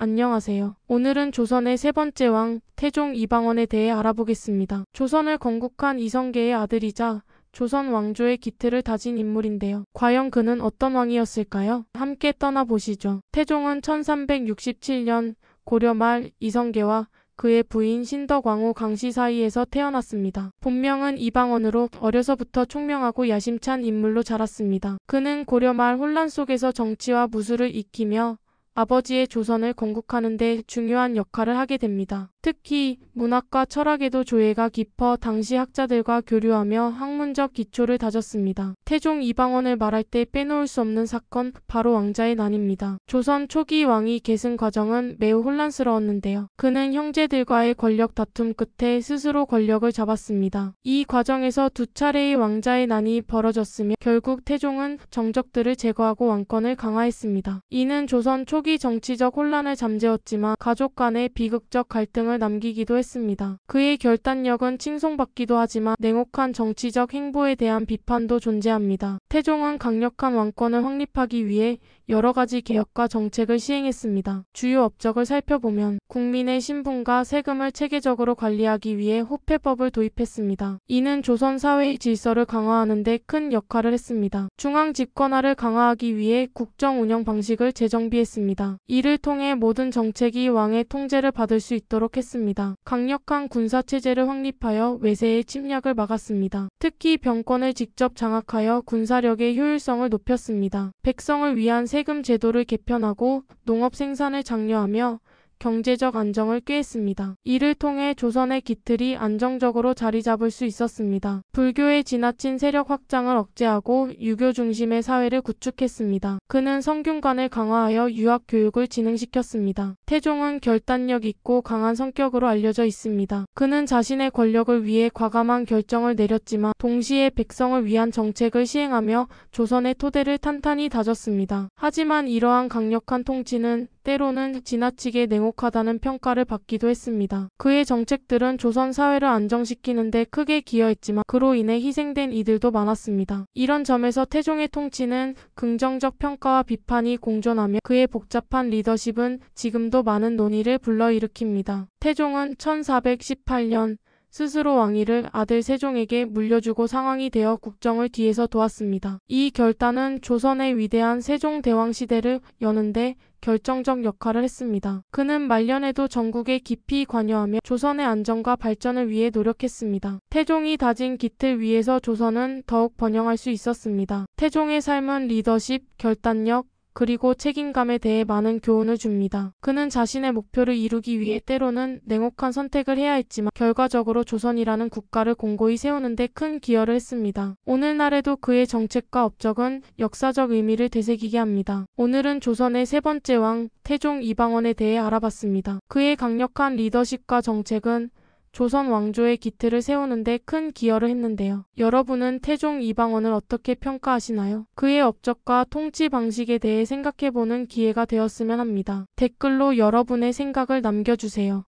안녕하세요. 오늘은 조선의 세 번째 왕 태종 이방원에 대해 알아보겠습니다. 조선을 건국한 이성계의 아들이자 조선 왕조의 기틀을 다진 인물인데요. 과연 그는 어떤 왕이었을까요? 함께 떠나보시죠. 태종은 1367년 고려 말 이성계와 그의 부인 신덕왕후 강씨 사이에서 태어났습니다. 본명은 이방원으로 어려서부터 총명하고 야심찬 인물로 자랐습니다. 그는 고려 말 혼란 속에서 정치와 무술을 익히며 아버지의 조선을 건국하는 데 중요한 역할을 하게 됩니다. 특히 문학과 철학에도 조예가 깊어 당시 학자들과 교류하며 학문적 기초를 다졌습니다. 태종 이방원을 말할 때 빼놓을 수 없는 사건, 바로 왕자의 난입니다. 조선 초기 왕위 계승 과정은 매우 혼란스러웠는데요. 그는 형제들과의 권력 다툼 끝에 스스로 권력을 잡았습니다. 이 과정에서 두 차례의 왕자의 난이 벌어졌으며 결국 태종은 정적들을 제거하고 왕권을 강화했습니다. 이는 조선 초기 정치적 혼란을 잠재웠지만 가족 간의 비극적 갈등을 남기기도 했습니다. 그의 결단력은 칭송받기도 하지만 냉혹한 정치적 행보에 대한 비판도 존재합니다. 태종은 강력한 왕권을 확립하기 위해 여러 가지 개혁과 정책을 시행했습니다. 주요 업적을 살펴보면 국민의 신분과 세금을 체계적으로 관리하기 위해 호패법을 도입했습니다. 이는 조선 사회의 질서를 강화하는 데 큰 역할을 했습니다. 중앙 집권화를 강화하기 위해 국정 운영 방식을 재정비했습니다. 이를 통해 모든 정책이 왕의 통제를 받을 수 있도록 했습니다. 강력한 군사체제를 확립하여 외세의 침략을 막았습니다. 특히 병권을 직접 장악하여 군사력의 효율성을 높였습니다. 백성을 위한 세금 제도를 개편하고 농업 생산을 장려하며 경제적 안정을 꾀했습니다. 이를 통해 조선의 기틀이 안정적으로 자리 잡을 수 있었습니다. 불교의 지나친 세력 확장을 억제하고 유교 중심의 사회를 구축했습니다. 그는 성균관을 강화하여 유학 교육을 진흥시켰습니다. 태종은 결단력 있고 강한 성격으로 알려져 있습니다. 그는 자신의 권력을 위해 과감한 결정을 내렸지만 동시에 백성을 위한 정책을 시행하며 조선의 토대를 탄탄히 다졌습니다. 하지만 이러한 강력한 통치는 때로는 지나치게 냉혹하다는 평가를 받기도 했습니다. 그의 정책들은 조선 사회를 안정시키는 데 크게 기여했지만 그로 인해 희생된 이들도 많았습니다. 이런 점에서 태종의 통치는 긍정적 평가와 비판이 공존하며 그의 복잡한 리더십은 지금도 많은 논의를 불러일으킵니다. 태종은 1418년 스스로 왕위를 아들 세종에게 물려주고 상황이 되어 국정을 뒤에서 도왔습니다. 이 결단은 조선의 위대한 세종대왕 시대를 여는데 결정적 역할을 했습니다. 그는 말년에도 전국에 깊이 관여하며 조선의 안정과 발전을 위해 노력했습니다. 태종이 다진 기틀 위에서 조선은 더욱 번영할 수 있었습니다. 태종의 삶은 리더십, 결단력, 그리고 책임감에 대해 많은 교훈을 줍니다. 그는 자신의 목표를 이루기 위해 때로는 냉혹한 선택을 해야 했지만 결과적으로 조선이라는 국가를 공고히 세우는 데 큰 기여를 했습니다. 오늘날에도 그의 정책과 업적은 역사적 의미를 되새기게 합니다. 오늘은 조선의 세 번째 왕 태종 이방원에 대해 알아봤습니다. 그의 강력한 리더십과 정책은 조선 왕조의 기틀을 세우는 데 큰 기여를 했는데요. 여러분은 태종 이방원을 어떻게 평가하시나요? 그의 업적과 통치 방식에 대해 생각해보는 기회가 되었으면 합니다. 댓글로 여러분의 생각을 남겨주세요.